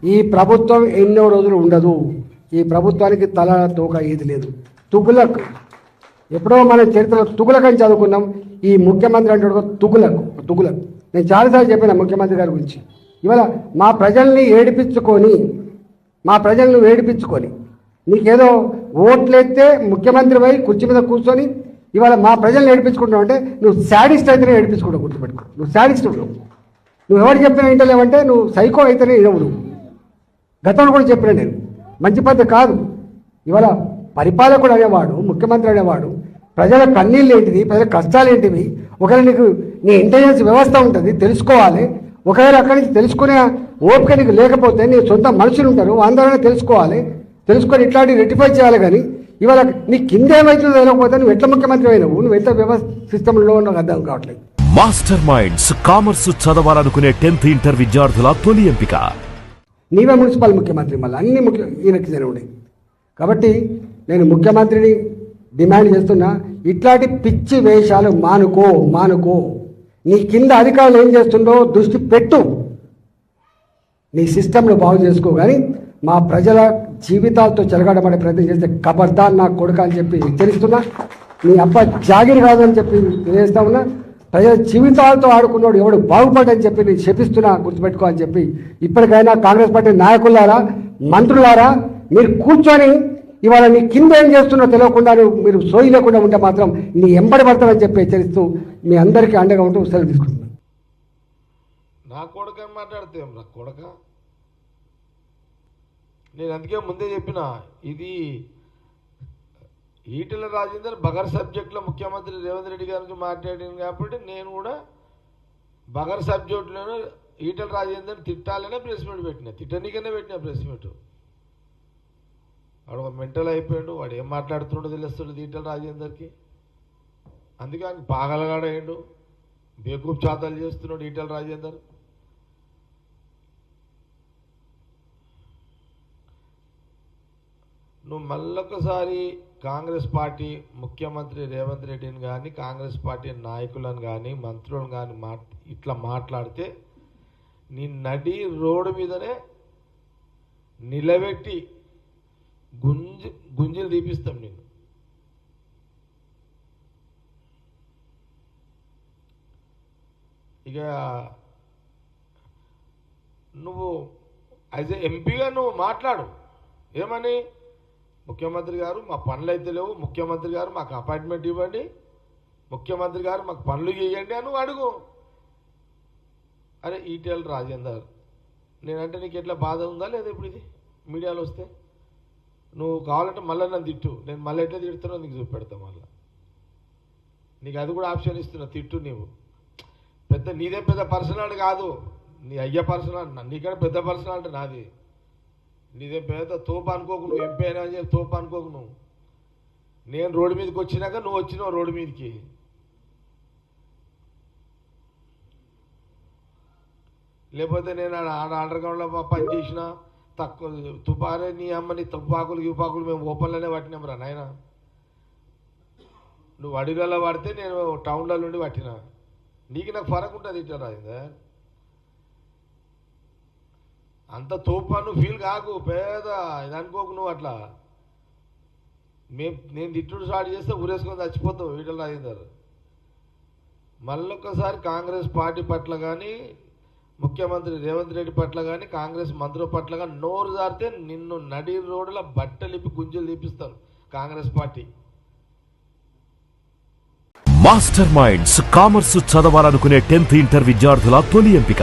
ఈ ప్రభుత్వం ఎన్నో రోజులు ఉండదు. ఈ ప్రభుత్వానికి తల తోక ఏది లేదు. తుగులక్ ఎప్పుడో మన చరిత్రలో తుగులక్ అని చదువుకున్నాం. ఈ ముఖ్యమంత్రి అంటే తుగులక్. నేను చాలాసార్లు చెప్పిన ముఖ్యమంత్రి గారి గురించి. ఇవాళ మా ప్రజల్ని ఏడిపించుకొని నీకేదో ఓట్లెత్తే ముఖ్యమంత్రి పోయి కుర్చీ మీద కూర్చొని ఇవాళ మా ప్రజల్ని ఏడిపించుకుంటున్నావు అంటే నువ్వు శాడిస్ట్ అయితేనే ఏడిపించుకుంటావు. గుర్తుపెట్టుకో, నువ్వు శాడిస్ట్. నువ్వు ఎవరు చెప్పినా వింటలేవంటే నువ్వు సైకో అయితేనే ఇవ్వడు. గతంలో కూడా చెప్పిన నేను, మంచి పద్ధతి కాదు. ఇవాళ పరిపాలకుడు అనేవాడు, ముఖ్యమంత్రి అనేవాడు ప్రజల కన్నీళ్ళు ఏంటిది, ప్రజల కష్టాలు ఏంటివి, ఒకవేళ నీకు నీ ఇంటెలిజెన్స్ వ్యవస్థ ఉంటుంది, తెలుసుకోవాలి. ఒకవేళ అక్కడి నుంచి తెలుసుకునే ఓపిక నీకు లేకపోతే నీ సొంత మనుషులు ఉంటారు, అందరూ తెలుసుకొని ఇట్లాంటి రెక్టిఫై చేయాలి. కానీ ఇవాళ నీ కింద ఏమైతుందో తెలియకపోతే నువ్వు ఎట్లా ముఖ్యమంత్రి అయినావు, నువ్వు ఎట్లా వ్యవస్థ సిస్టంలో నాకు అర్థం కావట్లేదు. మాస్టర్ మైండ్స్ కామర్స్ చదవాలనుకునే 10th ఇంటర్ విద్యార్థుల తొలి ఎంపిక. నీవే మున్సిపల్ ముఖ్యమంత్రి, మళ్ళీ అన్ని ఈయనకి జరుగుతాయి. కాబట్టి నేను ముఖ్యమంత్రిని డిమాండ్ చేస్తున్నా, ఇట్లాంటి పిచ్చి వేషాలు మానుకో. నీ కింద అధికారులు ఏం చేస్తుండో దృష్టి పెట్టు, నీ సిస్టమ్ను బాగు చేసుకో. కానీ మా ప్రజల జీవితాలతో చెలగాడబడే ప్రయత్నం చేస్తే ఖబర్దార్ నా కొడుక అని చెప్పి హెచ్చరిస్తున్నా. నీ అబ్బ జాగిరి కాదని చెప్పి తెలియజేస్తా ఉన్నా. ప్రజల జీవితాలతో ఆడుకున్నాడు ఎవడు బాగుపడని చెప్పి నేను శపిస్తున్నా, గుర్తుపెట్టుకో అని చెప్పి. ఇప్పటికైనా కాంగ్రెస్ పార్టీ నాయకులారా, మంత్రులారా, మీరు కూర్చొని ఇవాళ నీ కింద ఏం చేస్తున్నో తెలియకుండా మీరు సోయి లేకుండా ఉంటే మాత్రం నీ ఎంబడి పడతామని చెప్పి హెచ్చరిస్తూ మీ అందరికీ అండగా ఉంటూ సెలవు తీసుకుంటున్నాను. నా కొడుకు అని మాట్లాడితే నా కొడుక, నేను అందుకే ముందే చెప్పిన, ఇది ఈటెల రాజేందర్ బగర్ సబ్జెక్ట్లో ముఖ్యమంత్రి రేవంత్ రెడ్డి గారికి మాట్లాడింది కాబట్టి నేను కూడా బగర్ సబ్జెక్టులోనే ఈటెల రాజేందర్ తిట్టాలనే ప్రెస్ మీట్ పెట్టిన, తిట్టనికనే పెట్టిన ప్రెస్ మీట్. వాడు మెంటల్ అయిపోయాడు, వాడు ఏం మాట్లాడుతున్నాడో తెలుస్తుంది ఈటెల రాజేందర్కి. అందుకే ఆయన పాగలగాడయ్యాడు, బేకూఫ్ చాతాలు చేస్తున్నాడు ఈటెల రాజేందర్. నువ్వు మళ్ళొకసారి కాంగ్రెస్ పార్టీ ముఖ్యమంత్రి రేవంత్ రెడ్డిని కానీ, కాంగ్రెస్ పార్టీ నాయకులను కానీ, మంత్రులను కానీ ఇట్లా మాట్లాడితే నీ నడి రోడ్డు మీదనే నిలబెట్టి గుంజలు తీపిస్తాం నేను. ఇక నువ్వు యాజ్ ఏ ఎంపీగా నువ్వు మాట్లాడు, ఏమని, ముఖ్యమంత్రి గారు మా పనులు అయితే లేవు, ముఖ్యమంత్రి గారు మాకు అపాయింట్మెంట్ ఇవ్వండి, ముఖ్యమంత్రి గారు మాకు పనులు చేయండి అని అడుగు. అరే ఈటెల రాజేందర్, నేనంటే నీకు ఎట్లా బాధ ఉందా లేదా? ఇప్పుడు ఇది మీడియాలో వస్తే నువ్వు కావాలంటే మళ్ళీ నన్ను తిట్టు, నేను మళ్ళీ ఎట్లా తిడుతున్నా నీకు చూపెడతా. మళ్ళీ నీకు అది కూడా ఆప్షన్ ఇస్తున్నా, తిట్టు. నీవు నీదే పెద్ద పర్సనాలిటీ కాదు, నీ అయ్యే పర్సనాలిటీ, నీకన్నా పెద్ద పర్సనాలిటీ నాది. నీదే పెద్ద తోపు అనుకోకు, నువ్వు ఎంపీ అయినా అని చెప్పి తోపు అనుకోకు. నువ్వు నేను రోడ్డు మీదకి వచ్చినాక నువ్వు వచ్చినావు రోడ్డు మీదకి. లేకపోతే నేను అండర్ గ్రౌండ్లో పని చేసిన తక్కువ తుపారే నీ అమ్మ, నీ తుపాకులు మేము ఓపెన్లోనే పట్టినాం రా నాయన. నువ్వు అడవిలో పడితే నేను టౌన్లో నుండి పట్టినా, నీకు నాకు ఫరక్ ఉంటుంది ఇట్లా రాయిందా. అంత తోపు నువ్వు ఫీల్ కాకు, పేద ఇది అనుకోకు నువ్వు. అట్లా నేను తిట్టుడు స్టార్ట్ చేస్తే ఊరేసుకొని చచ్చిపోతావు ఈటెల రాజేందర్. మళ్ళొక్కసారి కాంగ్రెస్ పార్టీ పట్ల కానీ, ముఖ్యమంత్రి రేవంత్ రెడ్డి పట్ల కానీ, కాంగ్రెస్ మంత్రుల పట్ల కానీ నోరు జారితే నిన్ను నడి రోడ్ల బట్టలిప్పి గుంజలు తీపిస్తారు Congress party. Master Minds commerce చదవాలనుకునే 10th ఇంటర్ విద్యార్థుల తొలి ఎంపిక.